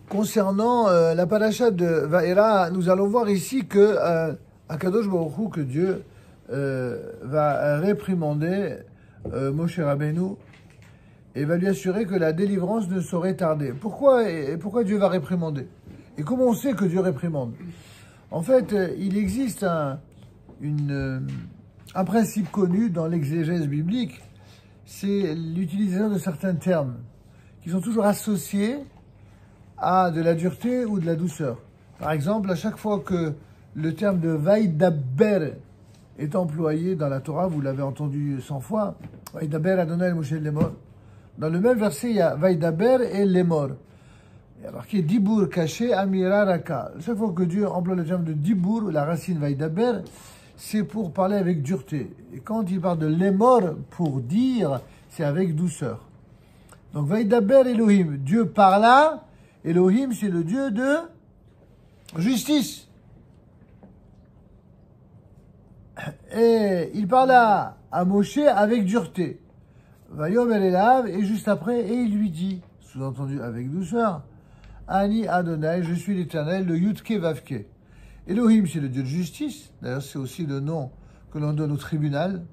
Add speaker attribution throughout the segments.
Speaker 1: Concernant la paracha de Vaera, nous allons voir ici que Akadosh Baruch Hu, que Dieu va réprimander Moshe Rabbeinu et va lui assurer que la délivrance ne saurait tarder. Pourquoi Dieu va réprimander? Et comment on sait que Dieu réprimande? En fait, il existe un principe connu dans l'exégèse biblique, c'est l'utilisation de certains termes qui sont toujours associés à de la dureté ou de la douceur. Par exemple, à chaque fois que le terme de Vaïdaber est employé dans la Torah, vous l'avez entendu 100 fois, Vaïdaber Adonai Moshe Lemor. Dans le même verset, il y a Vaïdaber et Lemor. Il y a marqué Dibour caché, Amira Raka. Chaque fois que Dieu emploie le terme de Dibour, la racine Vaïdaber, c'est pour parler avec dureté. Et quand il parle de Lemor, pour dire, c'est avec douceur. Donc Vaïdaber Elohim, Dieu parla. Elohim, c'est le Dieu de justice. Et il parla à Moshe avec dureté. Vayomer Elav, et juste après, et il lui dit, sous-entendu avec douceur, Ani Adonai, je suis l'Éternel, le Yudke Vavke. Elohim, c'est le Dieu de justice. D'ailleurs, c'est aussi le nom que l'on donne au tribunal.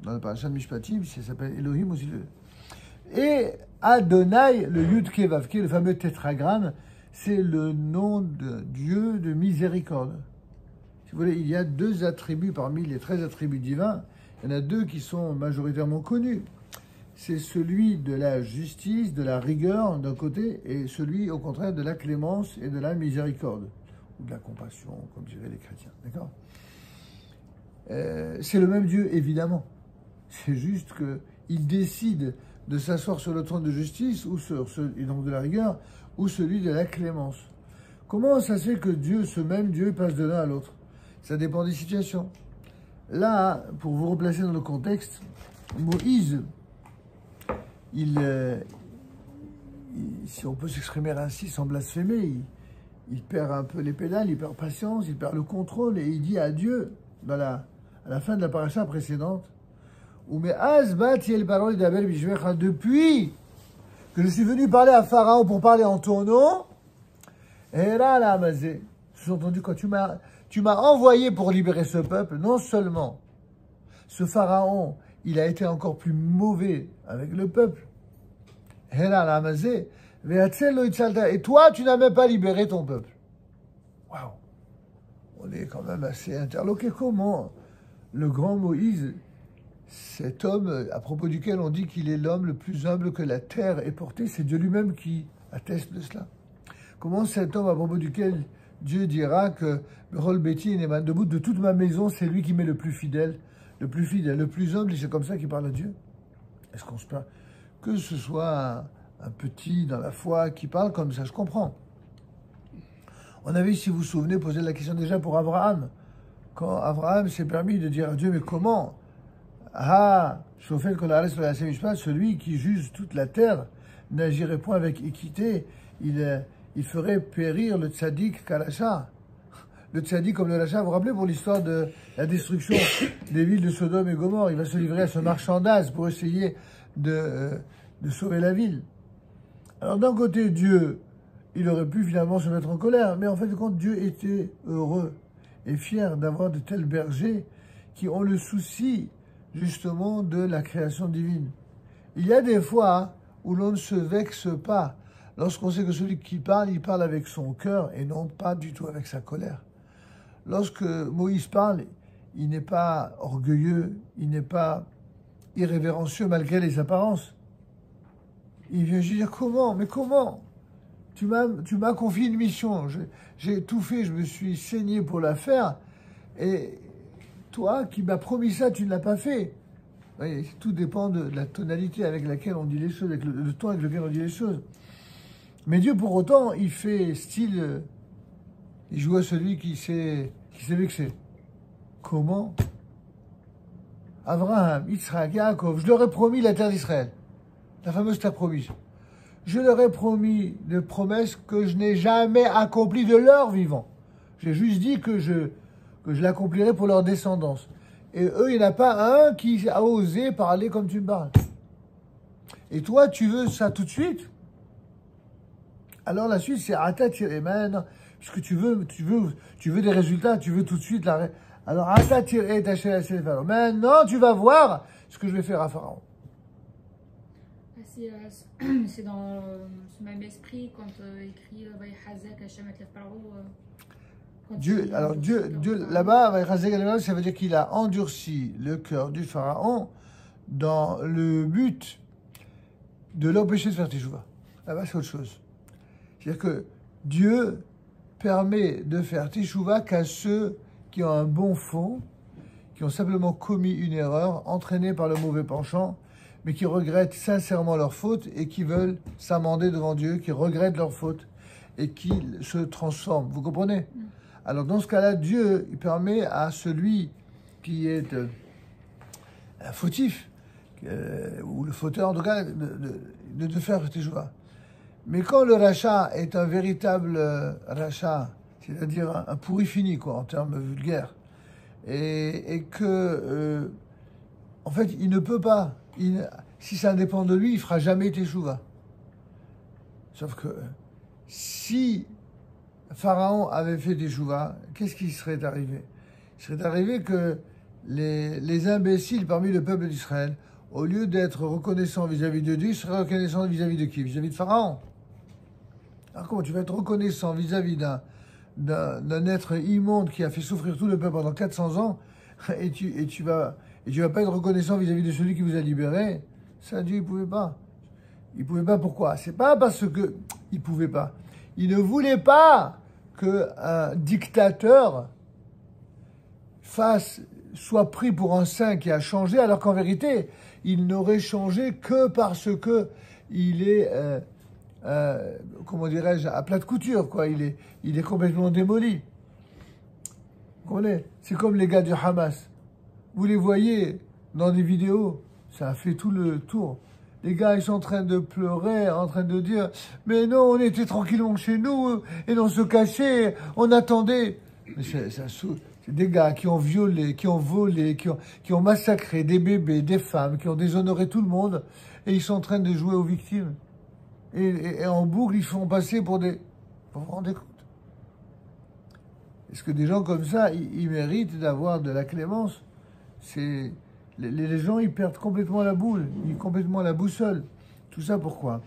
Speaker 1: Dans le parashat Mishpatim, ça s'appelle Elohim aussi. Et Adonai, le Yudke Vavke, le fameux tétragramme, c'est le nom de Dieu de miséricorde. Si vous voulez, il y a deux attributs parmi les 13 attributs divins. Il y en a deux qui sont majoritairement connus. C'est celui de la justice, de la rigueur d'un côté, et celui au contraire de la clémence et de la miséricorde, ou de la compassion, comme diraient les chrétiens. D'accord ? C'est le même Dieu, évidemment. C'est juste qu'il décide de s'asseoir sur le trône de justice, ou et donc de la rigueur, ou celui de la clémence. Comment ça se fait que Dieu, ce même Dieu, passe de l'un à l'autre? Ça dépend des situations. Là, pour vous replacer dans le contexte, Moïse, si on peut s'exprimer ainsi sans blasphémer, il perd un peu les pédales, il perd patience, il perd le contrôle, et il dit à Dieu, à la fin de la paracha précédente, depuis que je suis venu parler à Pharaon pour parler en ton nom, sous-entendu, quand tu m'as envoyé pour libérer ce peuple, non seulement ce Pharaon, il a été encore plus mauvais avec le peuple, et toi, tu n'as même pas libéré ton peuple. Waouh! On est quand même assez interloqué. Comment le grand Moïse, cet homme à propos duquel on dit qu'il est l'homme le plus humble que la terre ait porté, c'est Dieu lui-même qui atteste de cela. Comment cet homme à propos duquel Dieu dira que Rol Betty est debout de toute ma maison, c'est lui qui m'est le plus fidèle, le plus humble, et c'est comme ça qu'il parle à Dieu. Est-ce qu'on se plaint que ce soit un petit dans la foi qui parle comme ça? Je comprends. On avait, si vous vous souvenez, posé la question déjà pour Abraham. Quand Abraham s'est permis de dire à Dieu, mais comment? Ah, celui qui juge toute la terre n'agirait point avec équité, il ferait périr le tzaddik Kalacha. Le tzaddik comme le Racha, vous vous rappelez pour l'histoire de la destruction des villes de Sodome et Gomorre, il va se livrer à ce marchandage pour essayer de sauver la ville. Alors d'un côté, Dieu, il aurait pu finalement se mettre en colère, mais en fait, quand Dieu était heureux et fier d'avoir de tels bergers qui ont le souci justement de la création divine. Il y a des fois où l'on ne se vexe pas lorsqu'on sait que celui qui parle, il parle avec son cœur et non pas du tout avec sa colère. Lorsque Moïse parle, il n'est pas orgueilleux, il n'est pas irrévérencieux malgré les apparences. Il vient juste dire comment? Mais comment? Tu m'as confié une mission, j'ai tout fait, je me suis saigné pour la faire, et toi qui m'as promis ça, tu ne l'as pas fait. Oui, tout dépend de la tonalité avec laquelle on dit les choses, avec le ton avec lequel on dit les choses. Mais Dieu, pour autant, il fait style, il joue à celui qui s'est vexé. Comment? Abraham, Yitzhak, Yaakov, je leur ai promis la terre d'Israël. La fameuse terre promise. Je leur ai promis des promesses que je n'ai jamais accomplies de leur vivant. J'ai juste dit que je l'accomplirai pour leur descendance. Et eux, il n'y en a pas un qui a osé parler comme tu me parles. Et toi, tu veux ça tout de suite? Alors la suite, c'est Ata Tireman, puisque tu veux des résultats, tu veux tout de suite Alors Ata Tire Tachel Pharaon. Maintenant, tu vas voir ce que je vais faire à Pharaon.
Speaker 2: C'est dans ce même esprit quand écrit Vayhazek Hashem et Paro.
Speaker 1: Dieu, là-bas, ça veut dire qu'il a endurci le cœur du Pharaon dans le but de l'empêcher de faire teshuva. Là-bas, c'est autre chose. C'est-à-dire que Dieu permet de faire teshuva qu'à ceux qui ont un bon fond, qui ont simplement commis une erreur, entraînés par le mauvais penchant, mais qui regrettent sincèrement leur faute et qui veulent s'amender devant Dieu, qui regrettent leur faute et qui se transforment. Vous comprenez ? Alors dans ce cas-là, Dieu il permet à celui qui est fautif, ou le fauteur en tout cas, de faire teshuva. Mais quand le rachat est un véritable rachat, c'est-à-dire un pourri fini, quoi, en termes vulgaires, et que, en fait, il ne peut pas, si ça dépend de lui, il fera jamais teshuva. Sauf que si Pharaon avait fait teshuva, qu'est-ce qui serait arrivé? Il serait arrivé que les imbéciles parmi le peuple d'Israël, au lieu d'être reconnaissants vis-à-vis de Dieu, seraient reconnaissants vis-à-vis de qui? Vis-à-vis de Pharaon. Alors comment tu vas être reconnaissant vis-à-vis d'un être immonde qui a fait souffrir tout le peuple pendant 400 ans et tu vas pas être reconnaissant vis-à-vis de celui qui vous a libéré? Ça, Dieu, il pouvait pas. Il pouvait pas, pourquoi? C'est pas parce que il pouvait pas. Il ne voulait pas qu'un dictateur soit pris pour un saint qui a changé, alors qu'en vérité, il n'aurait changé que parce que il est, comment dirais-je, à plat de couture, quoi. Il est complètement démoli. Vous comprenez? C'est comme les gars du Hamas. Vous les voyez dans des vidéos, ça a fait tout le tour. Les gars, ils sont en train de pleurer, en train de dire « Mais non, on était tranquillement chez nous, et on se cachait, on attendait. » Mais c'est des gars qui ont violé, qui ont volé, qui ont massacré des bébés, des femmes, qui ont déshonoré tout le monde, et ils sont en train de jouer aux victimes. Et en boucle, ils font passer pour des... Vous vous rendez compte? Est-ce que des gens comme ça, ils méritent d'avoir de la clémence? Les gens, ils perdent complètement la boule, complètement la boussole. Tout ça pourquoi?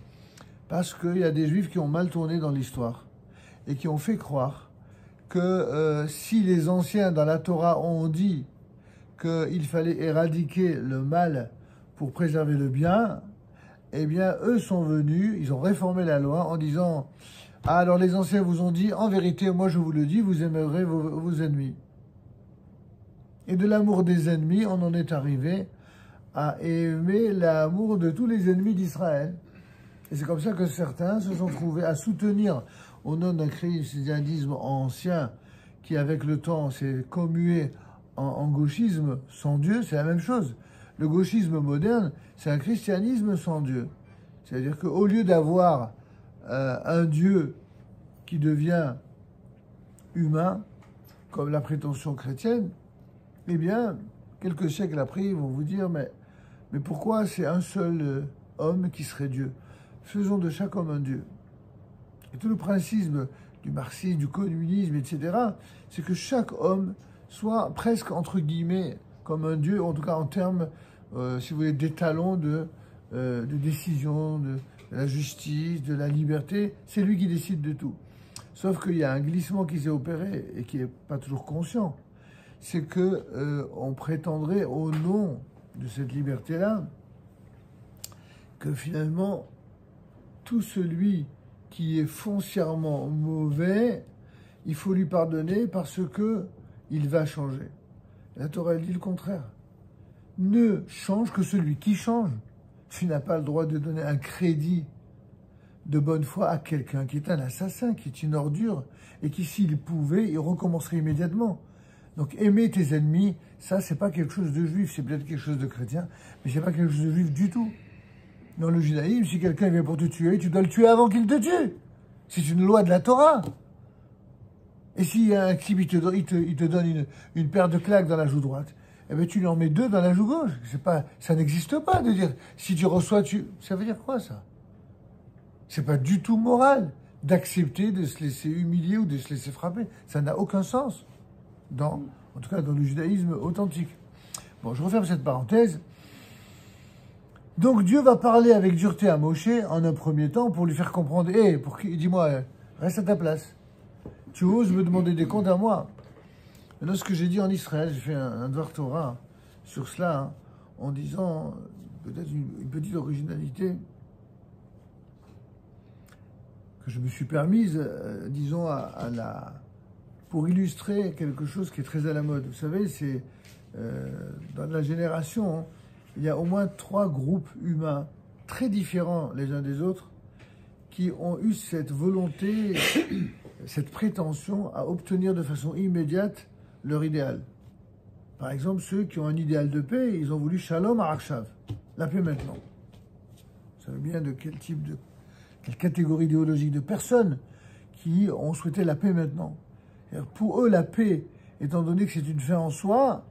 Speaker 1: Parce qu'il y a des juifs qui ont mal tourné dans l'histoire et qui ont fait croire que si les anciens dans la Torah ont dit qu'il fallait éradiquer le mal pour préserver le bien, eh bien, eux sont venus, ils ont réformé la loi en disant « Ah, alors les anciens vous ont dit, en vérité, moi je vous le dis, vous aimerez vos ennemis. » Et de l'amour des ennemis, on en est arrivé à aimer l'amour de tous les ennemis d'Israël. Et c'est comme ça que certains se sont trouvés à soutenir, au nom d'un christianisme ancien, qui avec le temps s'est commué en gauchisme sans Dieu, c'est la même chose. Le gauchisme moderne, c'est un christianisme sans Dieu. C'est-à-dire qu'au lieu d'avoir un Dieu qui devient humain, comme la prétention chrétienne, eh bien, quelques siècles après, ils vont vous dire, mais pourquoi c'est un seul homme qui serait Dieu? Faisons de chaque homme un Dieu. Et tout le principe du marxisme, du communisme, etc., c'est que chaque homme soit presque, entre guillemets, comme un Dieu, en tout cas en termes, si vous voulez, d'étalons de décision, de la justice, de la liberté. C'est lui qui décide de tout. Sauf qu'il y a un glissement qui s'est opéré et qui n'est pas toujours conscient. C'est que on prétendrait au nom de cette liberté-là que finalement tout celui qui est foncièrement mauvais, il faut lui pardonner parce que il va changer. La Torah elle dit le contraire. Ne change que celui qui change. Tu n'as pas le droit de donner un crédit de bonne foi à quelqu'un qui est un assassin, qui est une ordure et qui, s'il pouvait, il recommencerait immédiatement. Donc aimer tes ennemis, ça c'est pas quelque chose de juif, c'est peut-être quelque chose de chrétien, mais c'est pas quelque chose de juif du tout. Dans le judaïsme, si quelqu'un vient pour te tuer, tu dois le tuer avant qu'il te tue. C'est une loi de la Torah. Et si un type il te donne une paire de claques dans la joue droite, eh ben tu lui en mets deux dans la joue gauche. Ça n'existe pas de dire si tu reçois, ça veut dire quoi ça? C'est pas du tout moral. d'accepter de se laisser humilier ou de se laisser frapper. Ça n'a aucun sens, en tout cas dans le judaïsme authentique. Bon, je referme cette parenthèse. Donc Dieu va parler avec dureté à Moshe en un premier temps pour lui faire comprendre, dis-moi, reste à ta place. Tu oses me demander des comptes à moi. Maintenant, ce que j'ai dit en Israël, j'ai fait un Dvar Torah sur cela, hein, en disant peut-être une petite originalité que je me suis permise, disons, pour illustrer quelque chose qui est très à la mode. Vous savez, c'est dans la génération, hein, il y a au moins 3 groupes humains très différents les uns des autres qui ont eu cette volonté, cette prétention à obtenir de façon immédiate leur idéal. Par exemple, ceux qui ont un idéal de paix, ils ont voulu Shalom Achav, la paix maintenant. Vous savez bien de quelle catégorie idéologique de personnes qui ont souhaité la paix maintenant. Pour eux, la paix, étant donné que c'est une fin en soi,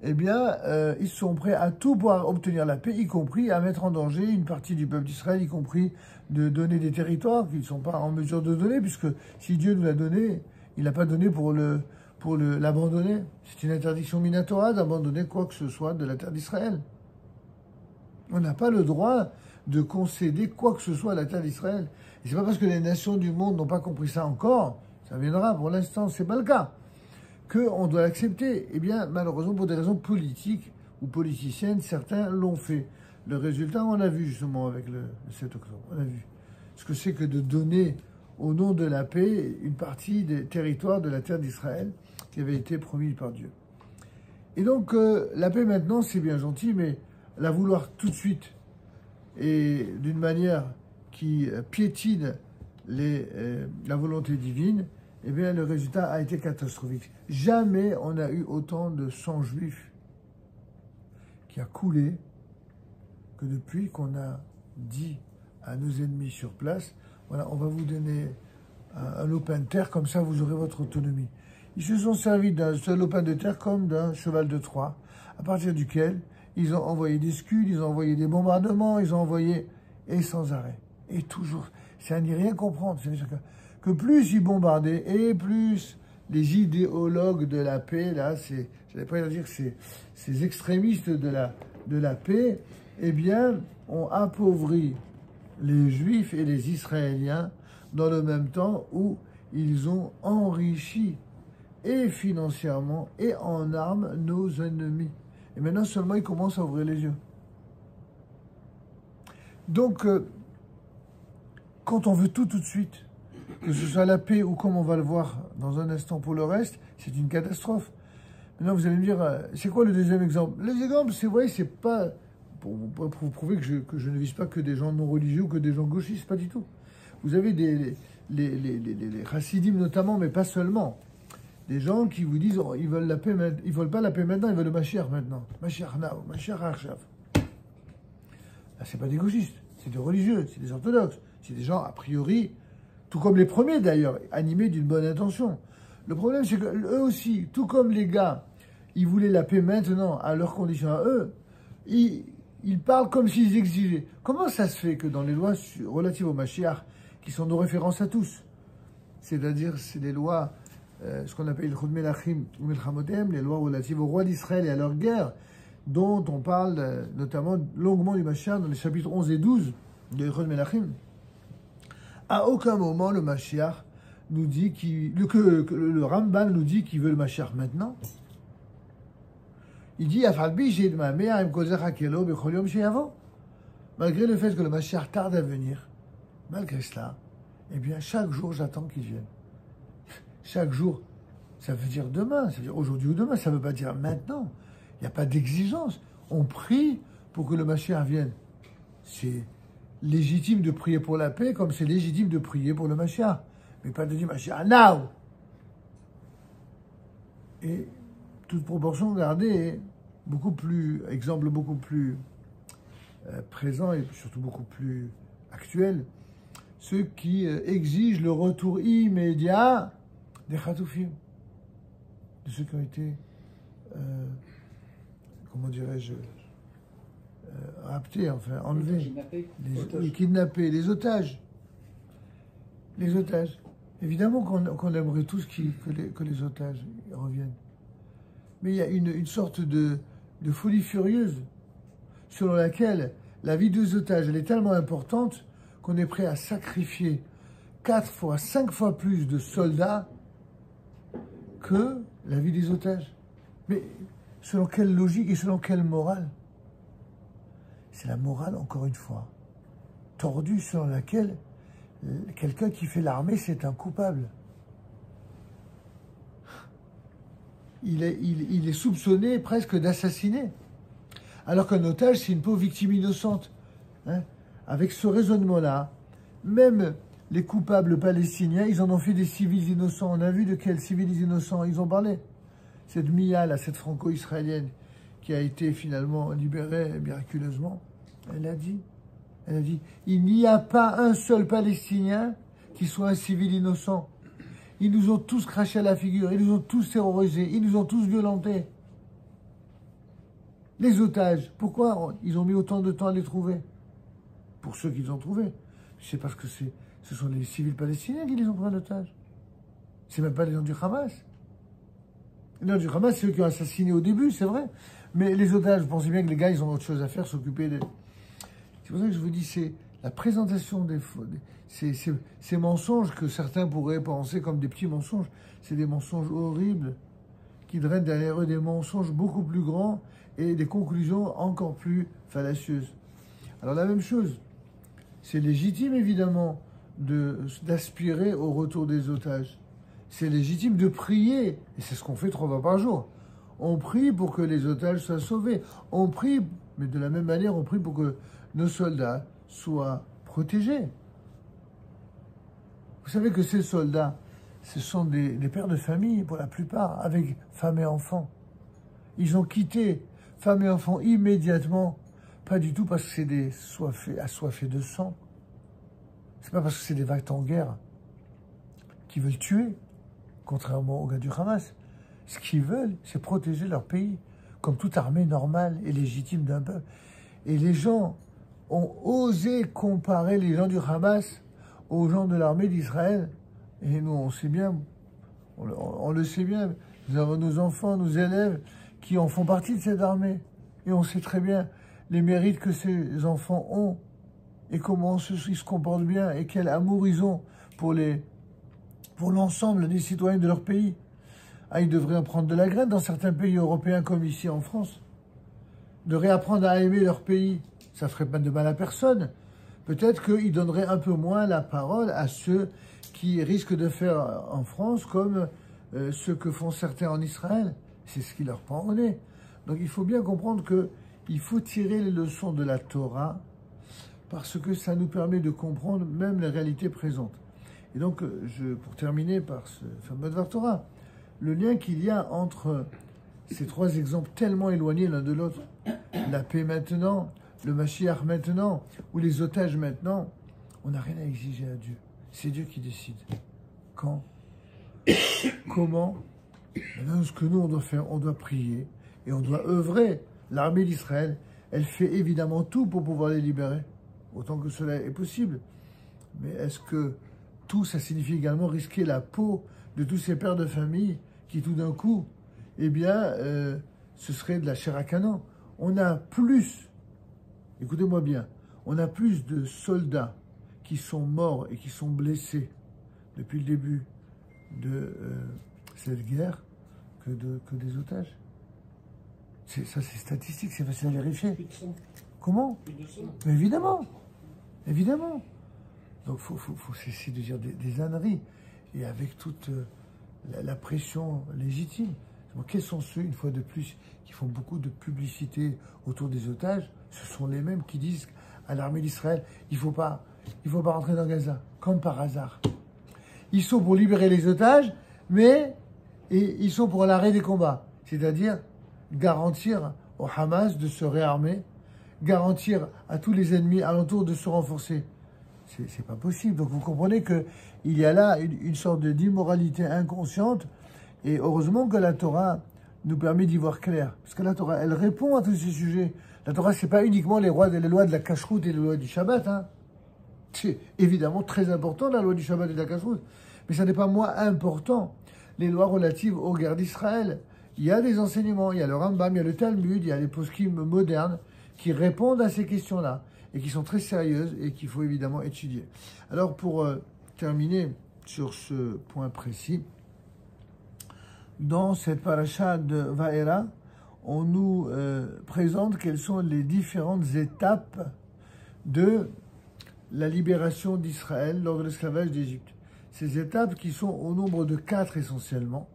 Speaker 1: eh bien, ils sont prêts à tout pour obtenir la paix, y compris à mettre en danger une partie du peuple d'Israël, y compris de donner des territoires qu'ils ne sont pas en mesure de donner, puisque si Dieu nous l'a donné, il n'a pas donné pour l'abandonner. C'est une interdiction minatora d'abandonner quoi que ce soit de la terre d'Israël. On n'a pas le droit de concéder quoi que ce soit à la terre d'Israël. Et c'est pas parce que les nations du monde n'ont pas compris ça encore, ça viendra, pour l'instant, c'est pas le cas, qu'on doit l'accepter. Eh bien, malheureusement, pour des raisons politiques ou politiciennes, certains l'ont fait. Le résultat, on l'a vu justement avec le 7 octobre. On a vu ce que c'est que de donner, au nom de la paix, une partie des territoires de la terre d'Israël qui avait été promis par Dieu. Et donc, la paix maintenant, c'est bien gentil, mais la vouloir tout de suite et d'une manière qui piétine la volonté divine, eh bien, le résultat a été catastrophique. Jamais on a eu autant de sang juif qui a coulé que depuis qu'on a dit à nos ennemis sur place, voilà, on va vous donner un lopin de terre, comme ça vous aurez votre autonomie. Ils se sont servis d'un seul lopin de terre comme d'un cheval de Troie, à partir duquel ils ont envoyé des scuds, ils ont envoyé des bombardements, ils ont envoyé, et sans arrêt. Et toujours, c'est à n'y rien comprendre. Que plus ils bombardaient, et plus les idéologues de la paix, là, j'allais pas dire ces extrémistes de la paix, eh bien, ont appauvri les Juifs et les Israéliens dans le même temps où ils ont enrichi et financièrement et en armes nos ennemis. Et maintenant seulement ils commencent à ouvrir les yeux. Donc, quand on veut tout de suite, que ce soit la paix ou comme on va le voir dans un instant pour le reste, c'est une catastrophe. Maintenant vous allez me dire, c'est quoi le deuxième exemple? Les exemples, c'est vrai, c'est pas pour vous prouver que je ne vise pas que des gens non religieux ou que des gens gauchistes, pas du tout. Vous avez les chassidim notamment, mais pas seulement. Des gens qui vous disent, ils veulent la paix, ils veulent pas la paix maintenant, ils veulent le Mashiach maintenant. Mashiach now, Mashiach Achav. Là, c'est pas des gauchistes, c'est des religieux, c'est des orthodoxes, c'est des gens, a priori, tout comme les premiers d'ailleurs, animés d'une bonne intention. Le problème, c'est que eux aussi, tout comme les gars, ils voulaient la paix maintenant, à leurs conditions à eux, ils parlent comme s'ils exigeaient. Comment ça se fait que dans les lois relatives au Mashiach, qui sont nos références à tous, c'est-à-dire c'est les lois, ce qu'on appelle Chod Melachim ou Melchamotem, les lois relatives au roi d'Israël et à leur guerre, dont on parle notamment longuement du Mashiach dans les chapitres 11 et 12 de Chod Melachim. À aucun moment le Mashiach nous dit que le Ramban nous dit qu'il veut le Mashiach maintenant. Il dit malgré le fait que le Mashiach tarde à venir, malgré cela, eh bien chaque jour j'attends qu'il vienne. Chaque jour, ça veut dire demain, ça veut dire aujourd'hui ou demain, ça ne veut pas dire maintenant. Il n'y a pas d'exigence. On prie pour que le Mashiach vienne. C'est légitime de prier pour la paix comme c'est légitime de prier pour le Mashiach. Mais pas de dire Mashiach now. Et toute proportion gardée, exemple beaucoup plus présent et surtout beaucoup plus actuel, ceux qui exigent le retour immédiat des Khatoufim, de ceux qui ont été, comment dirais-je, raptés, enfin enlevés, kidnappés, les otages. Les otages. Évidemment qu'on aimerait tous que les otages reviennent. Mais il y a une sorte de folie furieuse selon laquelle la vie des otages elle est tellement importante qu'on est prêt à sacrifier 4 fois, 5 fois plus de soldats que la vie des otages. Mais selon quelle logique et selon quelle morale? C'est la morale, encore une fois, tordue selon laquelle quelqu'un qui fait l'armée, c'est un coupable. Il est soupçonné presque d'assassiner. Alors qu'un otage, c'est une pauvre victime innocente. Hein? Avec ce raisonnement-là, même les coupables palestiniens, ils en ont fait des civils innocents. On a vu de quels civils innocents ils ont parlé. Cette Mia, là, cette franco-israélienne, qui a été finalement libérée miraculeusement, elle a dit, il n'y a pas un seul Palestinien qui soit un civil innocent. Ils nous ont tous craché à la figure, ils nous ont tous terrorisés, ils nous ont tous violentés. Les otages, pourquoi ils ont mis autant de temps à les trouver? Pour ceux qu'ils ont trouvés. C'est parce que ce sont les civils palestiniens qui les ont pris en otage. C'est même pas les gens du Hamas. Les gens du Hamas, c'est eux qui ont assassiné au début, c'est vrai. Mais les otages, vous pensez bien que les gars, ils ont autre chose à faire, s'occuper des... C'est pour ça que je vous dis, c'est la présentation ces mensonges que certains pourraient penser comme des petits mensonges. C'est des mensonges horribles qui drainent derrière eux des mensonges beaucoup plus grands et des conclusions encore plus fallacieuses. Alors la même chose, c'est légitime évidemment d'aspirer au retour des otages. C'est légitime de prier, et c'est ce qu'on fait 3 fois par jour. On prie pour que les otages soient sauvés. On prie, mais de la même manière, on prie pour que nos soldats soient protégés. Vous savez que ces soldats, ce sont des pères de famille pour la plupart, avec femmes et enfants. Ils ont quitté femmes et enfants immédiatement, pas du tout parce que c'est des assoiffés de sang. C'est pas parce que c'est des vagues en guerre qui veulent tuer, contrairement aux gars du Hamas. Ce qu'ils veulent, c'est protéger leur pays, comme toute armée normale et légitime d'un peuple. Et les gens ont osé comparer les gens du Hamas aux gens de l'armée d'Israël. Et nous, on sait bien, on le sait bien, nous avons nos enfants, nos élèves qui en font partie de cette armée. Et on sait très bien les mérites que ces enfants ont et comment ils se comportent bien et quel amour ils ont pour l'ensemble des citoyens de leur pays. Ah, ils devraient en prendre de la graine dans certains pays européens comme ici en France. De réapprendre à aimer leur pays, ça ferait pas de mal à personne. Peut-être qu'ils donneraient un peu moins la parole à ceux qui risquent de faire en France comme ce que font certains en Israël. C'est ce qui leur prend au nez. Donc il faut bien comprendre qu'il faut tirer les leçons de la Torah parce que ça nous permet de comprendre même les réalités présentes. Et donc, pour terminer par ce fameux Dvar Torah, le lien qu'il y a entre ces 3 exemples tellement éloignés l'un de l'autre, la paix maintenant, le Mashiach maintenant, ou les otages maintenant, on n'a rien à exiger à Dieu. C'est Dieu qui décide. Quand, comment, maintenant, ce que nous on doit faire, on doit prier et on doit œuvrer. L'armée d'Israël, elle fait évidemment tout pour pouvoir les libérer, autant que cela est possible. Mais est-ce que tout ça signifie également risquer la peau de tous ces pères de famille qui tout d'un coup, eh bien, ce serait de la chair à canon. On a plus, écoutez-moi bien, on a plus de soldats qui sont morts et qui sont blessés depuis le début de cette guerre que des otages. Ça, c'est statistique, c'est facile à vérifier.
Speaker 3: Plus de 100.
Speaker 1: Comment?
Speaker 3: Plus de 100.
Speaker 1: Mais évidemment, évidemment. Donc, faut cesser de dire des âneries et avec toute la pression légitime. Donc, quels sont ceux, une fois de plus, qui font beaucoup de publicité autour des otages? Ce sont les mêmes qui disent à l'armée d'Israël, il faut pas rentrer dans Gaza, comme par hasard. Ils sont pour libérer les otages, mais ils sont pour l'arrêt des combats. C'est-à-dire garantir au Hamas de se réarmer, garantir à tous les ennemis alentours de se renforcer. C'est pas possible. Donc vous comprenez qu'il y a là une sorte d'immoralité inconsciente. Et heureusement que la Torah nous permet d'y voir clair. Parce que la Torah, elle répond à tous ces sujets. La Torah, c'est pas uniquement les lois de la cacheroute et les lois du Shabbat. Hein. C'est évidemment très important, la loi du Shabbat et de la Kashrut. Mais ça n'est pas moins important. Les lois relatives aux guerres d'Israël. Il y a des enseignements, il y a le Rambam, il y a le Talmud, il y a les poskim modernes qui répondent à ces questions-là et qui sont très sérieuses et qu'il faut évidemment étudier. Alors pour terminer sur ce point précis, dans cette paracha de Vaera, on nous présente quelles sont les différentes étapes de la libération d'Israël lors de l'esclavage d'Égypte. Ces étapes qui sont au nombre de 4 essentiellement,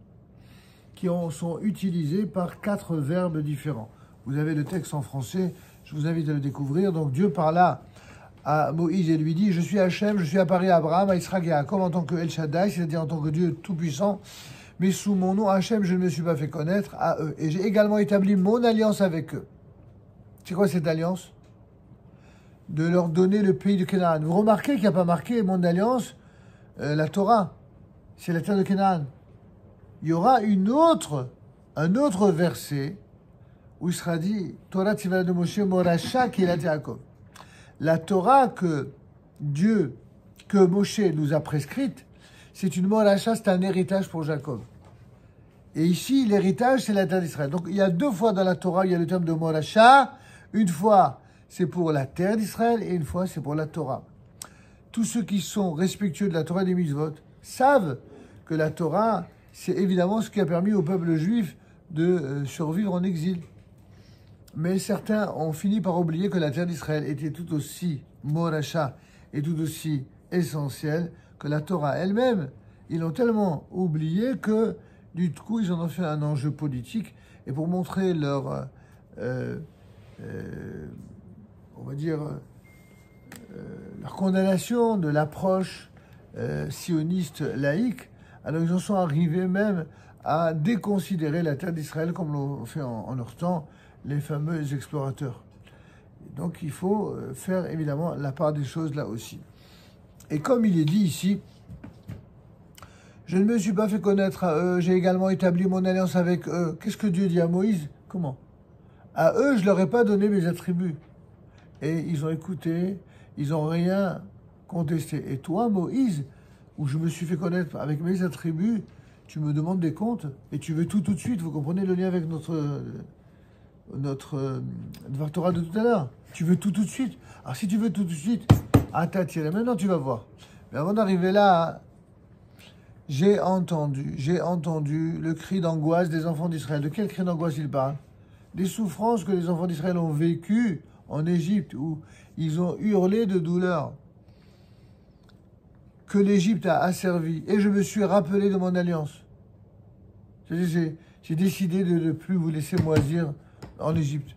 Speaker 1: qui sont utilisées par 4 verbes différents. Vous avez le texte en français, je vous invite à le découvrir. Donc Dieu parla à Moïse et lui dit « Je suis Hachem, je suis apparu à Abraham, à Israël et à Jacob en tant que El Shaddai, c'est-à-dire en tant que Dieu tout-puissant, mais sous mon nom Hachem, je ne me suis pas fait connaître à eux. Et j'ai également établi mon alliance avec eux. » C'est quoi cette alliance? De leur donner le pays de Canaan. Vous remarquez qu'il n'y a pas marqué mon alliance, la Torah, c'est la terre de Canaan. Il y aura un autre verset où il sera dit Torah Tzivara de Moshe Moracha Kehilat Yaakov. La Torah que Moshe nous a prescrite, c'est une Moracha, c'est un héritage pour Jacob. Et ici, l'héritage, c'est la terre d'Israël. Donc il y a 2 fois dans la Torah, il y a le terme de Moracha. Une fois, c'est pour la terre d'Israël et une fois, c'est pour la Torah. Tous ceux qui sont respectueux de la Torah et des mitzvot savent que la Torah, c'est évidemment ce qui a permis au peuple juif de survivre en exil. Mais certains ont fini par oublier que la terre d'Israël était tout aussi moracha et tout aussi essentielle que la Torah elle-même. Ils l'ont tellement oublié que, du coup, ils en ont fait un enjeu politique. Et pour montrer leur, on va dire, leur condamnation de l'approche sioniste laïque, alors ils en sont arrivés même à déconsidérer la terre d'Israël comme l'ont fait en leur temps les fameux explorateurs. Donc il faut faire évidemment la part des choses là aussi. Et comme il est dit ici, je ne me suis pas fait connaître à eux, j'ai également établi mon alliance avec eux. Qu'est-ce que Dieu dit à Moïse? Comment? À eux, je leur ai pas donné mes attributs. Et ils ont écouté, ils n'ont rien contesté. Et toi, Moïse, où je me suis fait connaître avec mes attributs, tu me demandes des comptes et tu veux tout de suite. Vous comprenez le lien avec notre Dvar Torah de tout à l'heure. Tu veux tout de suite. Alors si tu veux tout de suite, tiré. Maintenant tu vas voir. Mais avant d'arriver là, j'ai entendu le cri d'angoisse des enfants d'Israël. De quel cri d'angoisse ils parlent? Des souffrances que les enfants d'Israël ont vécues en Égypte, où ils ont hurlé de douleur, que l'Égypte a asservi. Et je me suis rappelé de mon alliance. J'ai décidé de ne plus vous laisser moisir en Égypte.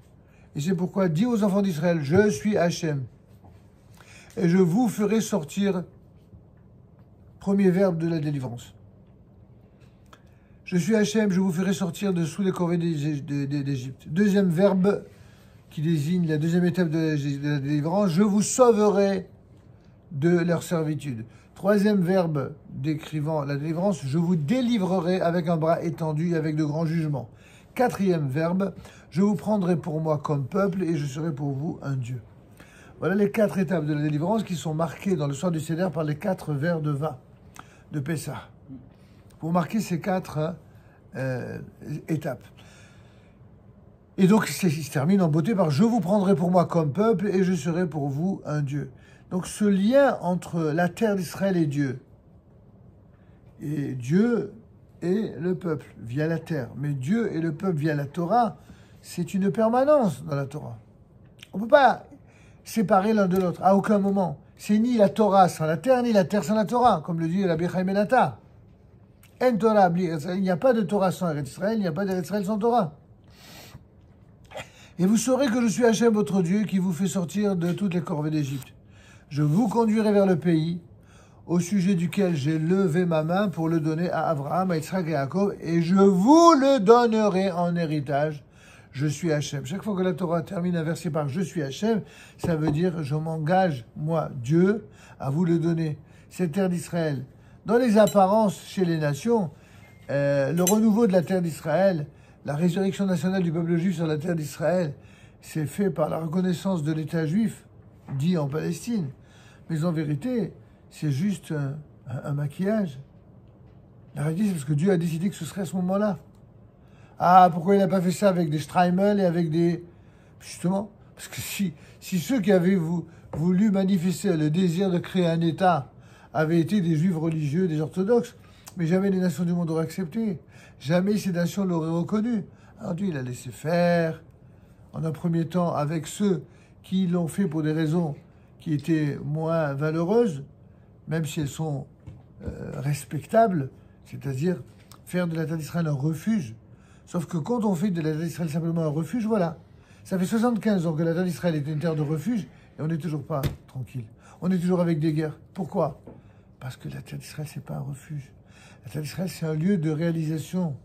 Speaker 1: Et c'est pourquoi dis aux enfants d'Israël, je suis Hachem. Et je vous ferai sortir, premier verbe de la délivrance. Je suis Hachem, je vous ferai sortir de sous les corvées d'Égypte. Deuxième verbe qui désigne la deuxième étape de la délivrance, je vous sauverai de leur servitude. Troisième verbe décrivant la délivrance, je vous délivrerai avec un bras étendu et avec de grands jugements. Quatrième verbe, je vous prendrai pour moi comme peuple et je serai pour vous un Dieu. Voilà les 4 étapes de la délivrance qui sont marquées dans le soir du Seder par les 4 verres de vin de Pessah. Pour marquer ces 4 étapes. Et donc, il se termine en beauté par « Je vous prendrai pour moi comme peuple et je serai pour vous un Dieu ». Donc, ce lien entre la terre d'Israël et Dieu et le peuple via la terre, mais Dieu et le peuple via la Torah, c'est une permanence dans la Torah. On ne peut pas séparer l'un de l'autre, à aucun moment. C'est ni la Torah sans la terre, ni la terre sans la Torah, comme le dit Rabbi Chaim Ben Atta. En Torah, il n'y a pas de Torah sans Eretz Israël, il n'y a pas d'Eretz Israël sans Torah. Et vous saurez que je suis Hachem, votre Dieu, qui vous fait sortir de toutes les corvées d'Égypte. Je vous conduirai vers le pays au sujet duquel j'ai levé ma main pour le donner à Abraham, à Yitzhak et à Jacob, et je vous le donnerai en héritage. Je suis Hachem. Chaque fois que la Torah termine un verset par « Je suis Hachem », ça veut dire « Je m'engage, moi, Dieu, à vous le donner ». Cette terre d'Israël, dans les apparences chez les nations, le renouveau de la terre d'Israël, la résurrection nationale du peuple juif sur la terre d'Israël, c'est fait par la reconnaissance de l'État juif, dit en Palestine. Mais en vérité, c'est juste un maquillage. La réalité, c'est parce que Dieu a décidé que ce serait à ce moment-là. Ah, pourquoi il n'a pas fait ça avec des Streimel et avec des... Justement, parce que si ceux qui avaient voulu manifester le désir de créer un État avaient été des juifs religieux, des orthodoxes, mais jamais les nations du monde auraient accepté. Jamais ces nations l'auraient reconnu. Alors Dieu, il a laissé faire, en un premier temps, avec ceux qui l'ont fait pour des raisons qui étaient moins valeureuses, même si elles sont respectables, c'est-à-dire faire de la terre d'Israël un refuge. Sauf que quand on fait de la terre d'Israël simplement un refuge, voilà. Ça fait 75 ans que la terre d'Israël est une terre de refuge et on n'est toujours pas tranquille. On est toujours avec des guerres. Pourquoi? Parce que la terre d'Israël, c'est pas un refuge. La terre d'Israël, c'est un lieu de réalisation,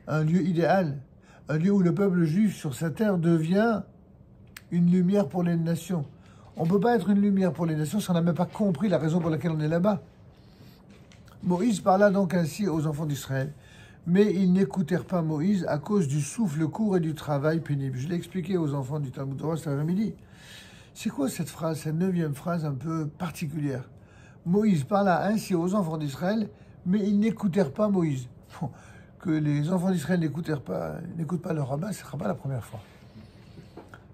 Speaker 1: un lieu idéal, un lieu où le peuple juif sur sa terre devient une lumière pour les nations. On ne peut pas être une lumière pour les nations si on n'a même pas compris la raison pour laquelle on est là-bas. Moïse parla donc ainsi aux enfants d'Israël, mais ils n'écoutèrent pas Moïse à cause du souffle court et du travail pénible. Je l'ai expliqué aux enfants du Talmud Torah cet après-midi. C'est quoi cette phrase, cette 9e phrase un peu particulière? Moïse parla ainsi aux enfants d'Israël, mais ils n'écoutèrent pas Moïse. Bon, que les enfants d'Israël n'écoutent pas le rabbin, ce ne sera pas la première fois.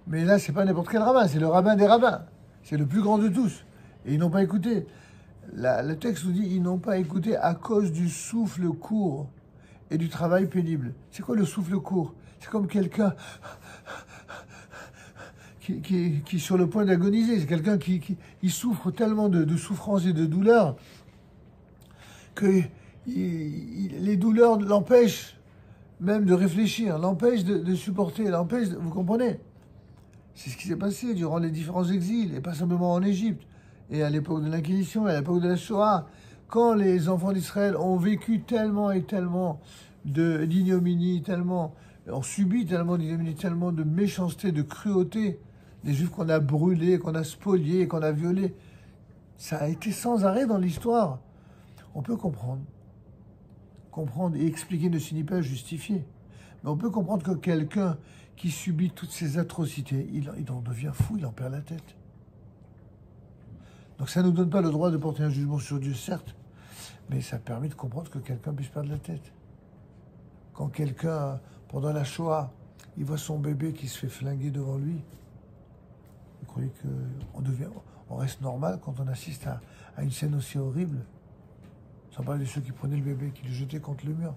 Speaker 1: Mais là, c'est pas n'importe quel rabbin, c'est le rabbin des rabbins. C'est le plus grand de tous. Et ils n'ont pas écouté. Le texte nous dit ils n'ont pas écouté à cause du souffle court et du travail pénible. C'est quoi le souffle court? C'est comme quelqu'un qui est sur le point d'agoniser. C'est quelqu'un qui souffre tellement de souffrance et de douleur que les douleurs l'empêchent même de réfléchir, l'empêchent de supporter, l'empêchent... Vous comprenez? C'est ce qui s'est passé durant les différents exils, et pas simplement en Égypte, et à l'époque de l'Inquisition, et à l'époque de la Shoah. Quand les enfants d'Israël ont vécu tellement et tellement d'ignominie, ont subi tellement d'ignominie, tellement de méchanceté, de cruauté, des Juifs qu'on a brûlés, qu'on a spoliés, qu'on a violés, ça a été sans arrêt dans l'histoire. On peut comprendre. Comprendre et expliquer ne signifie pas justifier. Mais on peut comprendre que quelqu'un qui subit toutes ces atrocités, il en devient fou, il en perd la tête. Donc ça ne nous donne pas le droit de porter un jugement sur Dieu, certes, mais ça permet de comprendre que quelqu'un puisse perdre la tête. Quand quelqu'un, pendant la Shoah, il voit son bébé qui se fait flinguer devant lui, vous croyez qu'on reste normal quand on assiste à une scène aussi horrible? Sans parler de ceux qui prenaient le bébé, qui le jetaient contre le mur.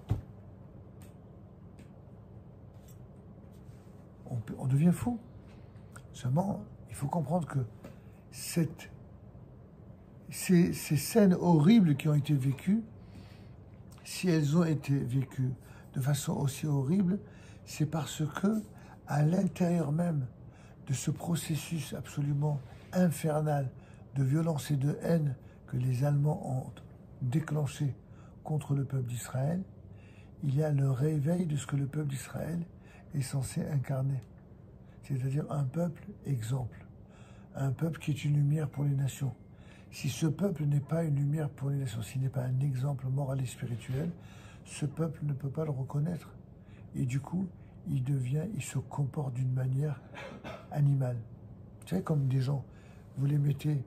Speaker 1: On devient fou. Seulement, il faut comprendre que ces scènes horribles qui ont été vécues, si elles ont été vécues de façon aussi horrible, c'est parce que, à l'intérieur même de ce processus absolument infernal de violence et de haine que les Allemands ont déclenché contre le peuple d'Israël, il y a le réveil de ce que le peuple d'Israël est censé incarner. C'est-à-dire un peuple exemple, un peuple qui est une lumière pour les nations. Si ce peuple n'est pas une lumière pour les nations, s'il n'est pas un exemple moral et spirituel, ce peuple ne peut pas le reconnaître. Et du coup, il se comporte d'une manière animale. Vous savez, comme des gens, vous les mettez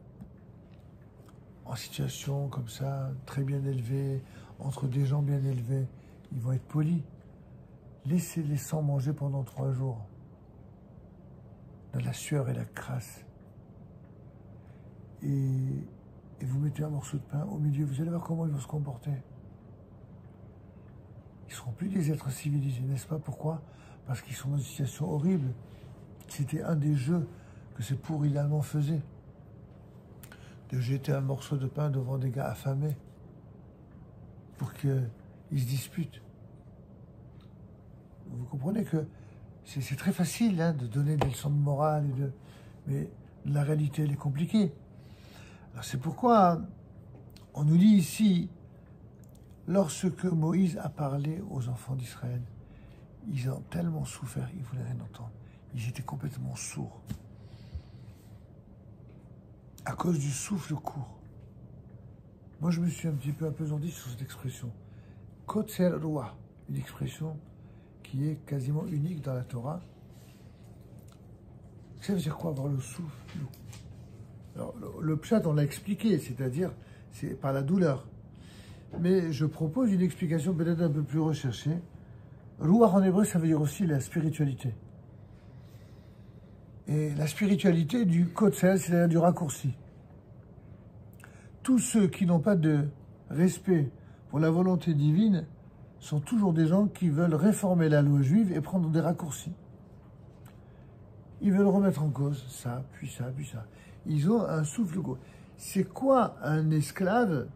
Speaker 1: en situation comme ça, très bien élevée, entre des gens bien élevés, ils vont être polis. Laissez-les sans manger pendant 3 jours, dans la sueur et la crasse. Et vous mettez un morceau de pain au milieu, vous allez voir comment ils vont se comporter. Ils ne seront plus des êtres civilisés, n'est-ce pas? Pourquoi? Parce qu'ils sont dans une situation horrible. C'était un des jeux que ces pourris Allemands faisaient. De jeter un morceau de pain devant des gars affamés pour qu'ils se disputent. Vous comprenez que c'est très facile de donner des leçons de morale, mais la réalité, elle est compliquée. Alors c'est pourquoi on nous dit ici, lorsque Moïse a parlé aux enfants d'Israël, ils ont tellement souffert, ils ne voulaient rien entendre. Ils étaient complètement sourds. À cause du souffle court. Moi, je me suis un petit peu appesanti sur cette expression. Kotser Roa, une expression qui est quasiment unique dans la Torah. Ça veut dire quoi, avoir le souffle Alors, le pshat, on l'a expliqué, c'est-à-dire, c'est par la douleur. Mais je propose une explication peut-être un peu plus recherchée. Ruach en hébreu, ça veut dire aussi la spiritualité. Et la spiritualité du kotzel, c'est-à-dire du raccourci. Tous ceux qui n'ont pas de respect pour la volonté divine sont toujours des gens qui veulent réformer la loi juive et prendre des raccourcis. Ils veulent remettre en cause ça, puis ça, puis ça. Ils ont un souffle court. C'est quoi un esclave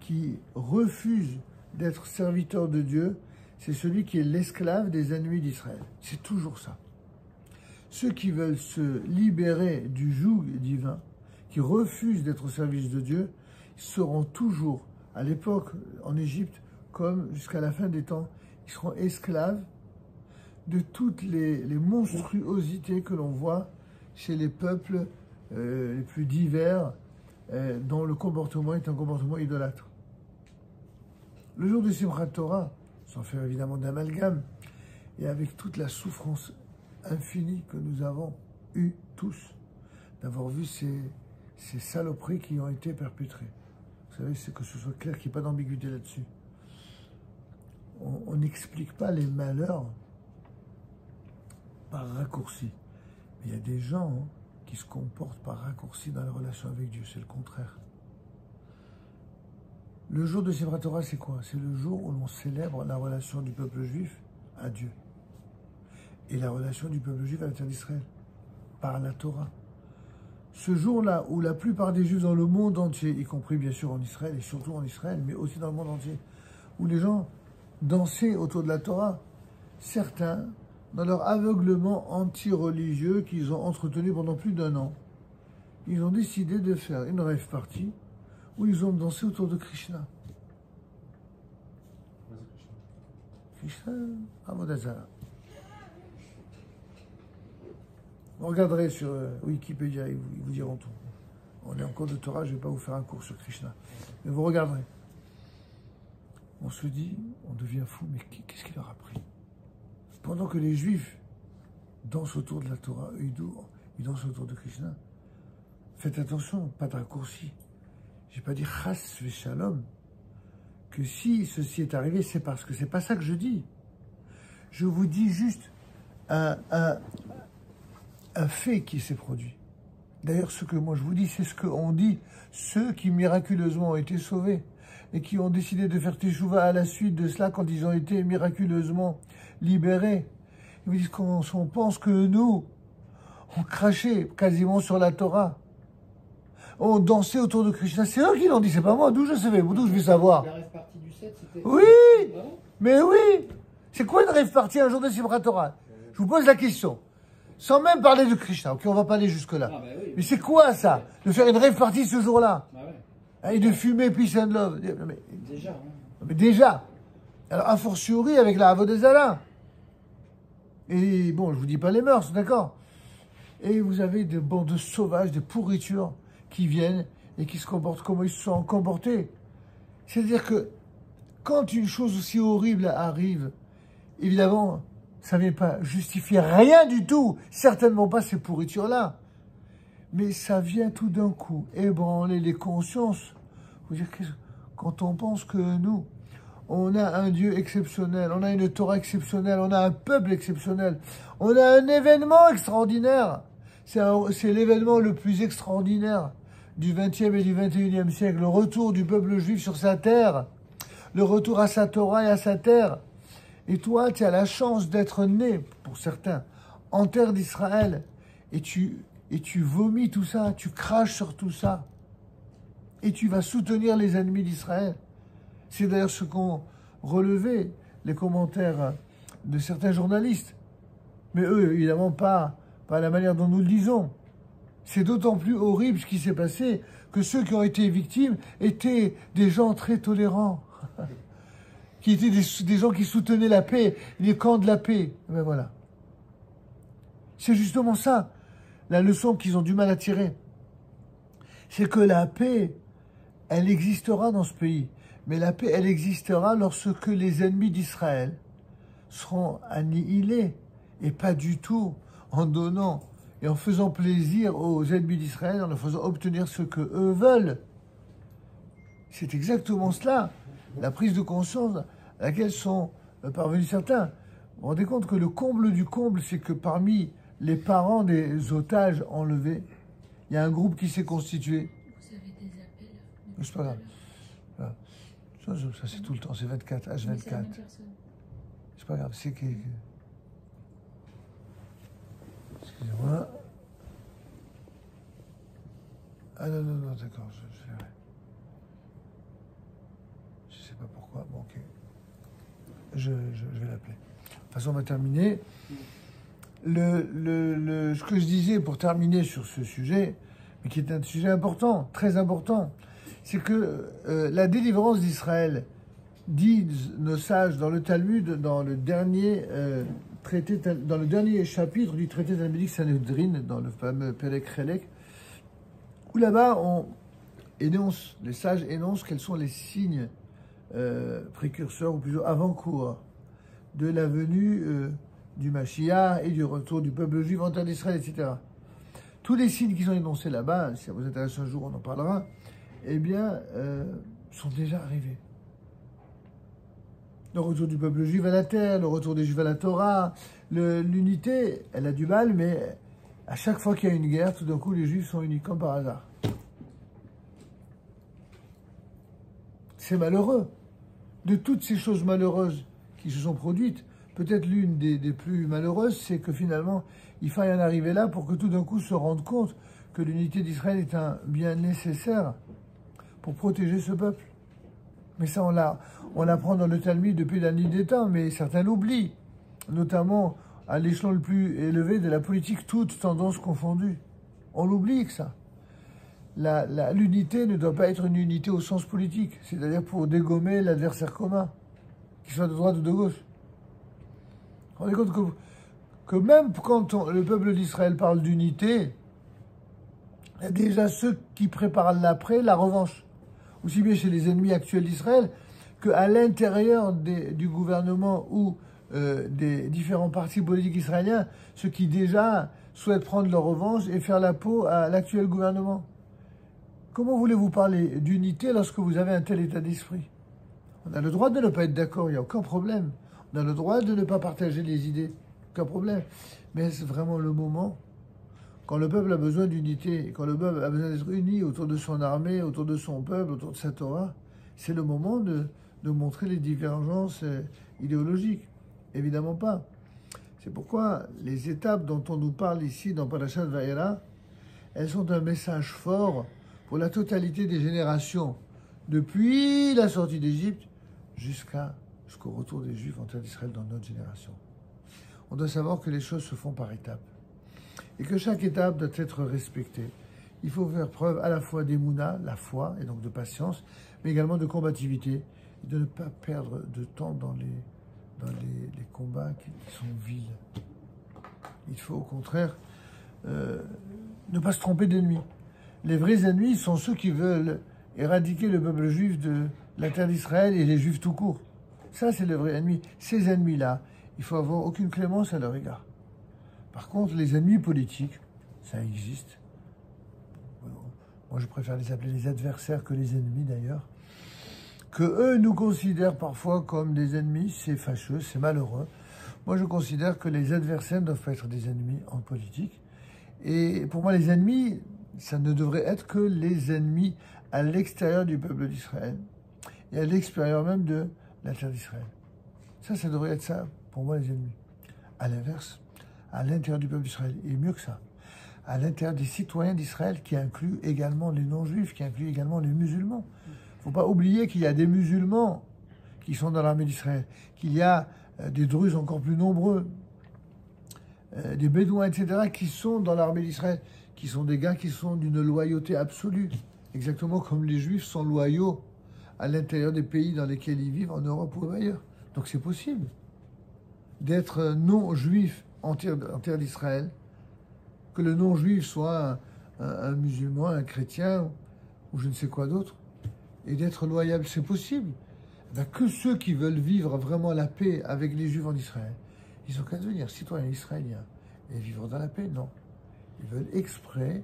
Speaker 1: qui refuse d'être serviteur de Dieu? C'est celui qui est l'esclave des ennemis d'Israël. C'est toujours ça. Ceux qui veulent se libérer du joug divin, qui refusent d'être au service de Dieu, seront toujours, à l'époque en Égypte, comme jusqu'à la fin des temps, ils seront esclaves de toutes les monstruosités que l'on voit chez les peuples les plus divers, dont le comportement est un comportement idolâtre. Le jour de Simchat Torah, sans faire évidemment d'amalgame, et avec toute la souffrance infinie que nous avons eue tous, d'avoir vu ces saloperies qui ont été perpétrées. Vous savez, c'est que ce soit clair, qu'il n'y ait pas d'ambiguïté là-dessus. On n'explique pas les malheurs par raccourci. Mais il y a des gens qui se comportent par raccourci dans la relation avec Dieu. C'est le contraire. Le jour de Simchat Torah, c'est quoi? C'est le jour où l'on célèbre la relation du peuple juif à Dieu. Et la relation du peuple juif à la terre d'Israël, par la Torah. Ce jour-là, où la plupart des Juifs dans le monde entier, y compris bien sûr en Israël, et surtout en Israël, mais aussi dans le monde entier, où les gens dansaient autour de la Torah, certains, dans leur aveuglement anti-religieux qu'ils ont entretenu pendant plus d'1 an, ils ont décidé de faire une rave party où ils ont dansé autour de Krishna. Krishna, Avodah Zarah. Vous regarderez sur Wikipédia, ils vous diront tout. On est en cours de Torah, je ne vais pas vous faire un cours sur Krishna. Mais vous regarderez. On se dit, on devient fou, mais qu'est-ce qu'il leur a pris? Pendant que les Juifs dansent autour de la Torah, ils dansent autour de Krishna. Faites attention, pas de raccourci. Je n'ai pas dit chas v'shalom, que si ceci est arrivé, c'est parce que c'est pas ça que je dis. Je vous dis juste un fait qui s'est produit. D'ailleurs, ce que moi je vous dis, c'est ce qu'ont dit ceux qui miraculeusement ont été sauvés et qui ont décidé de faire teshuva à la suite de cela quand ils ont été miraculeusement libérés. Ils vous disent qu'on pense que nous, on crachait quasiment sur la Torah. On dansait autour de Krishna. C'est eux qui l'ont dit, c'est pas moi. D'où je savais, d'où je vais savoir.
Speaker 3: La rêve partie du 7, c'était...
Speaker 1: Oui, mais oui. C'est quoi une rêve partie un jour de Simchat Torah? Je vous pose la question. Sans même parler de Krishna. Ok, on va pas aller jusque-là.
Speaker 3: Ah, bah oui,
Speaker 1: mais c'est quoi ça? De faire une rêve partie ce jour-là?
Speaker 3: Bah ouais.
Speaker 1: Et de fumer Peace and Love.
Speaker 3: Déjà.
Speaker 1: Mais déjà. Alors, a fortiori avec la Avodah Zarah. Et bon, je vous dis pas les mœurs, d'accord? Et vous avez des bandes sauvages, des pourritures qui viennent et qui se comportent comme ils se sont comportés. C'est-à-dire que quand une chose aussi horrible arrive, évidemment, ça ne vient pas justifier rien du tout, certainement pas ces pourritures-là. Mais ça vient tout d'un coup ébranler les consciences. Vous dire que quand on pense que nous, on a un Dieu exceptionnel, on a une Torah exceptionnelle, on a un peuple exceptionnel, on a un événement extraordinaire. C'est l'événement le plus extraordinaire du XXe et du XXIe siècle, le retour du peuple juif sur sa terre, le retour à sa Torah et à sa terre. Et toi, tu as la chance d'être né, pour certains, en terre d'Israël, et tu vomis tout ça, tu craches sur tout ça, et tu vas soutenir les ennemis d'Israël. C'est d'ailleurs ce qu'ont relevé les commentaires de certains journalistes. Mais eux, évidemment, pas à la manière dont nous le disons. C'est d'autant plus horrible ce qui s'est passé que ceux qui ont été victimes étaient des gens très tolérants, qui étaient des gens qui soutenaient la paix, les camps de la paix. Ben voilà. C'est justement ça, la leçon qu'ils ont du mal à tirer. C'est que la paix, elle existera dans ce pays. Mais la paix, elle existera lorsque les ennemis d'Israël seront annihilés. Et pas du tout en donnant et en faisant plaisir aux ennemis d'Israël, en leur faisant obtenir ce que eux veulent. C'est exactement cela, la prise de conscience à laquelle sont parvenus certains. Vous vous rendez compte que le comble du comble, c'est que parmi les parents des otages enlevés, il y a un groupe qui s'est constitué.
Speaker 2: Vous avez des appels.
Speaker 1: C'est pas grave. Voilà. Ça c'est tout le temps, c'est 24,
Speaker 2: Mais c'est la
Speaker 1: H24.
Speaker 2: même personne.
Speaker 1: C'est pas grave, c'est que... Excusez-moi. Ah non, d'accord, je verrai. Je sais pas pourquoi, bon ok. Je vais l'appeler. De toute façon, on va terminer. Ce que je disais pour terminer sur ce sujet, mais qui est un sujet important, très important, c'est que la délivrance d'Israël, disent nos sages dans le Talmud, dans le dernier dans le dernier chapitre du traité talmudique Sanhedrin, dans le fameux Perek Chelek, où là-bas les sages énoncent quels sont les signes précurseurs, ou plutôt avant-coureurs, de la venue du Mashiach et du retour du peuple juif en terre d'Israël, etc. Tous les signes qui sont énoncés là-bas, si ça vous intéresse un jour, on en parlera, eh bien, sont déjà arrivés. Le retour du peuple juif à la terre, le retour des juifs à la Torah, l'unité, elle a du mal, mais à chaque fois qu'il y a une guerre, tout d'un coup, les juifs sont unis comme par hasard. C'est malheureux. De toutes ces choses malheureuses qui se sont produites, peut-être l'une des plus malheureuses, c'est que finalement, il faille en arriver là pour que tout d'un coup se rende compte que l'unité d'Israël est un bien nécessaire pour protéger ce peuple. Mais ça, on l'apprend dans le Talmud depuis la nuit des temps, mais certains l'oublient, notamment à l'échelon le plus élevé de la politique, toutes tendances confondues. On l'oublie que ça. L'unité ne doit pas être une unité au sens politique, c'est-à-dire pour dégommer l'adversaire commun, qu'il soit de droite ou de gauche. Vous vous rendez compte que même quand le peuple d'Israël parle d'unité, il y a déjà ceux qui préparent l'après, la revanche. Aussi bien chez les ennemis actuels d'Israël qu'à l'intérieur du gouvernement ou des différents partis politiques israéliens, ceux qui déjà souhaitent prendre leur revanche et faire la peau à l'actuel gouvernement. Comment voulez-vous parler d'unité lorsque vous avez un tel état d'esprit? On a le droit de ne pas être d'accord, il n'y a aucun problème. On a le droit de ne pas partager les idées, aucun problème. Mais est-ce vraiment le moment? Quand le peuple a besoin d'unité, quand le peuple a besoin d'être uni autour de son armée, autour de son peuple, autour de sa Torah, c'est le moment de montrer les divergences idéologiques. Évidemment pas. C'est pourquoi les étapes dont on nous parle ici dans Parashat Vayera, elles sont un message fort pour la totalité des générations, depuis la sortie d'Égypte jusqu'au retour des Juifs en terre d'Israël dans notre génération. On doit savoir que les choses se font par étapes. Et que chaque étape doit être respectée. Il faut faire preuve à la fois d'émouna, la foi, et donc de patience, mais également de combativité, et de ne pas perdre de temps dans les combats qui sont vils. Il faut au contraire ne pas se tromper d'ennemis. Les vrais ennemis sont ceux qui veulent éradiquer le peuple juif de la terre d'Israël et les juifs tout court. Ça, c'est le vrai ennemi. Ces ennemis-là, il faut avoir aucune clémence à leur égard. Par contre, les ennemis politiques, ça existe. Moi, je préfère les appeler les adversaires que les ennemis, d'ailleurs. Que eux nous considèrent parfois comme des ennemis, c'est fâcheux, c'est malheureux. Moi, je considère que les adversaires doivent être des ennemis en politique. Et pour moi, les ennemis, ça ne devrait être que les ennemis à l'extérieur du peuple d'Israël et à l'extérieur même de la terre d'Israël. Ça devrait être ça, pour moi, les ennemis. À l'inverse, à l'intérieur du peuple d'Israël, et mieux que ça, à l'intérieur des citoyens d'Israël, qui incluent également les non-juifs, qui incluent également les musulmans. Il ne faut pas oublier qu'il y a des musulmans qui sont dans l'armée d'Israël, qu'il y a des Druzes encore plus nombreux, des Bédouins, etc., qui sont dans l'armée d'Israël, qui sont des gars qui sont d'une loyauté absolue, exactement comme les Juifs sont loyaux à l'intérieur des pays dans lesquels ils vivent, en Europe ou ailleurs. Donc c'est possible d'être non-juif en terre d'Israël, que le non-juif soit un musulman, un chrétien, ou je ne sais quoi d'autre, et d'être loyal, c'est possible. Ben, que ceux qui veulent vivre vraiment la paix avec les juifs en Israël, ils ont qu'à devenir citoyens israéliens et vivre dans la paix, non. Ils veulent exprès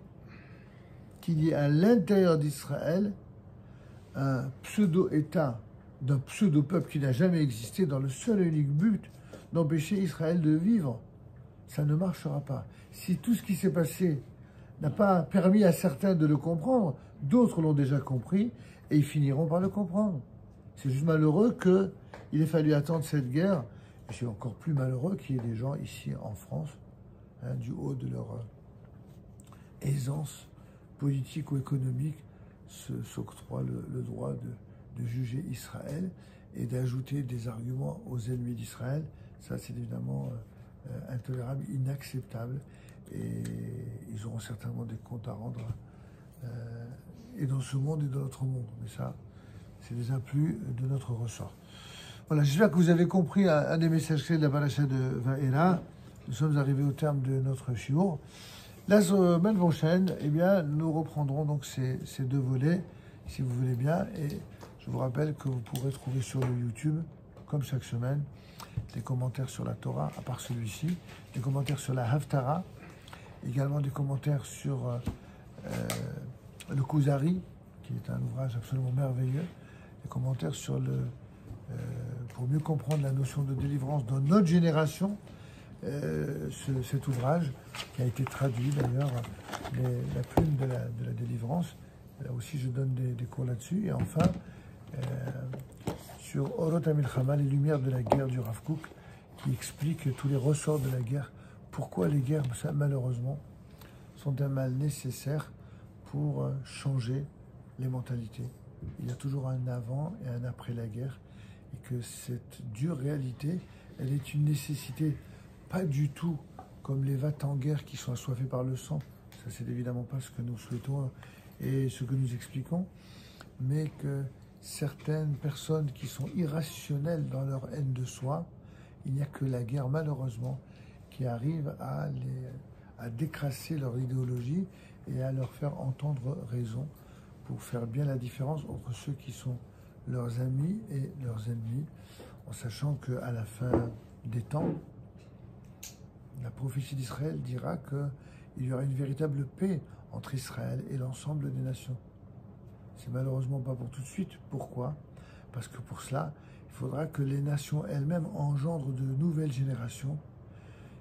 Speaker 1: qu'il y ait à l'intérieur d'Israël un pseudo-État d'un pseudo-peuple qui n'a jamais existé dans le seul et unique but d'empêcher Israël de vivre. Ça ne marchera pas. Si tout ce qui s'est passé n'a pas permis à certains de le comprendre, d'autres l'ont déjà compris et ils finiront par le comprendre. C'est juste malheureux qu'il ait fallu attendre cette guerre. Et c'est encore plus malheureux qu'il y ait des gens ici en France, hein, du haut de leur aisance politique ou économique, s'octroient le droit de juger Israël et d'ajouter des arguments aux ennemis d'Israël. Ça, c'est évidemment intolérable, inacceptable. Et ils auront certainement des comptes à rendre et dans ce monde et dans notre monde. Mais ça, c'est déjà plus de notre ressort. Voilà, j'espère que vous avez compris un des messages clés de la paracha de Vaera. Nous sommes arrivés au terme de notre shiur. La semaine prochaine, eh bien, nous reprendrons donc ces deux volets, si vous voulez bien. Et je vous rappelle que vous pourrez trouver sur le YouTube, comme chaque semaine, des commentaires sur la Torah, à part celui-ci, des commentaires sur la Haftara, également des commentaires sur le Kuzari, qui est un ouvrage absolument merveilleux, des commentaires sur pour mieux comprendre la notion de délivrance dans notre génération, cet ouvrage qui a été traduit d'ailleurs, la plume de la délivrance. Là aussi, je donne des cours là-dessus. Et enfin, sur Orot HaMilchama, les lumières de la guerre du Rav Kook, qui explique tous les ressorts de la guerre. Pourquoi les guerres, ça, malheureusement, sont un mal nécessaire pour changer les mentalités. Il y a toujours un avant et un après la guerre. Et que cette dure réalité, elle est une nécessité, pas du tout comme les va-t-en-guerre qui sont assoiffés par le sang. Ça, c'est évidemment pas ce que nous souhaitons et ce que nous expliquons, mais que certaines personnes qui sont irrationnelles dans leur haine de soi, il n'y a que la guerre, malheureusement, qui arrive à décrasser leur idéologie et à leur faire entendre raison pour faire bien la différence entre ceux qui sont leurs amis et leurs ennemis, en sachant qu'à la fin des temps, la prophétie d'Israël dira qu'il y aura une véritable paix entre Israël et l'ensemble des nations. C'est malheureusement pas pour tout de suite. Pourquoi? Parce que pour cela, il faudra que les nations elles-mêmes engendrent de nouvelles générations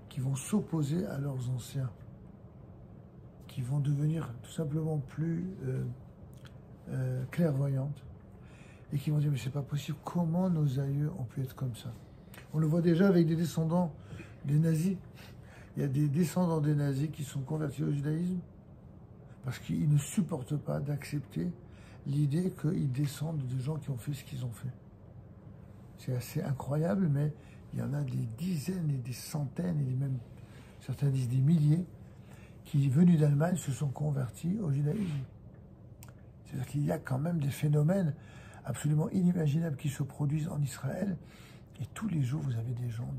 Speaker 1: qui vont s'opposer à leurs anciens, qui vont devenir tout simplement plus clairvoyantes, et qui vont dire, mais c'est pas possible, comment nos aïeux ont pu être comme ça? On le voit déjà avec des descendants des nazis. Il y a des descendants des nazis qui sont convertis au judaïsme parce qu'ils ne supportent pas d'accepter l'idée qu'ils descendent de gens qui ont fait ce qu'ils ont fait. C'est assez incroyable, mais il y en a des dizaines et des centaines, et même certains disent des milliers, qui, venus d'Allemagne, se sont convertis au judaïsme. C'est-à-dire qu'il y a quand même des phénomènes absolument inimaginables qui se produisent en Israël. Et tous les jours, vous avez des gens,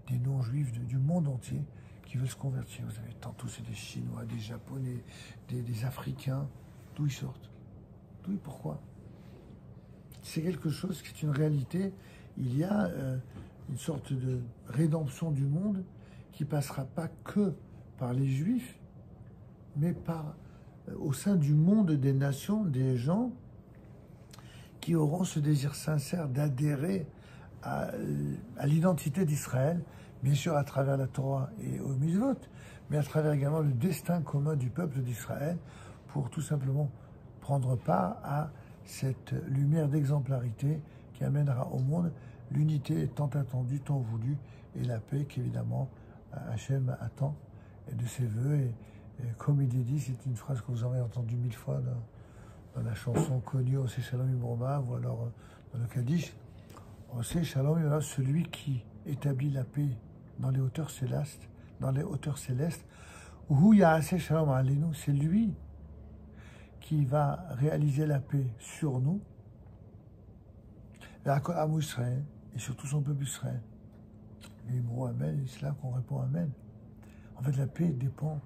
Speaker 1: des non-juifs du monde entier qui veulent se convertir. Vous avez tantôt c'est des Chinois, des Japonais, des Africains. D'où ils sortent? D'où et pourquoi? C'est quelque chose qui est une réalité. Il y a une sorte de rédemption du monde qui passera pas que par les Juifs, mais au sein du monde des nations, des gens qui auront ce désir sincère d'adhérer à l'identité d'Israël, bien sûr à travers la Torah et au mitzvot, mais à travers également le destin commun du peuple d'Israël, pour tout simplement prendre part à cette lumière d'exemplarité qui amènera au monde l'unité tant attendue, tant voulue, et la paix qu'évidemment Hachem attend et de ses voeux. Et comme il est dit, c'est une phrase que vous avez entendue 1000 fois dans la chanson connue Ose Shalom Imroma, ou alors dans le Kaddish. Ose Shalom Imroma, celui qui établit la paix dans les hauteurs célestes, Hu Yaaseh Shalom Aleinu, c'est lui qui va réaliser la paix sur nous, et sur tout son peuple Israël. Les mots Amen, c'est là qu'on répond Amen. En fait, la paix dépend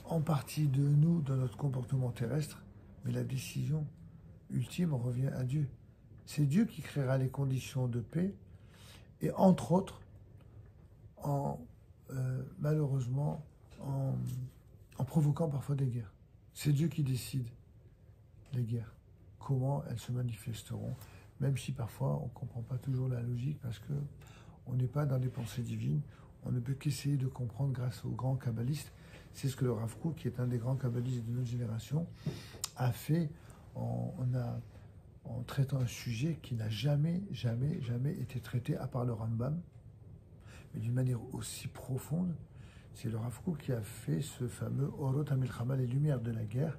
Speaker 1: en partie de nous, de notre comportement terrestre, mais la décision ultime revient à Dieu. C'est Dieu qui créera les conditions de paix, et entre autres, malheureusement, en en provoquant parfois des guerres. C'est Dieu qui décide les guerres, comment elles se manifesteront, même si parfois on ne comprend pas toujours la logique parce que on n'est pas dans les pensées divines, on ne peut qu'essayer de comprendre grâce aux grands kabbalistes. C'est ce que le Rav Kook, qui est un des grands kabbalistes de notre génération, a fait en traitant un sujet qui n'a jamais été traité à part le Rambam, mais d'une manière aussi profonde. C'est le Rav Kook qui a fait ce fameux Orot HaMilchama, les lumières de la guerre,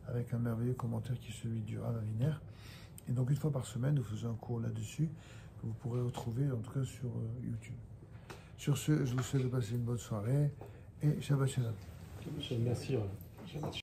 Speaker 1: avec un merveilleux commentaire qui est celui du Rav Aviner. Et donc une fois par semaine, nous faisons un cours là-dessus, que vous pourrez retrouver en tout cas sur YouTube. Sur ce, je vous souhaite de passer une bonne soirée et Shabbat Shalom.
Speaker 4: Merci.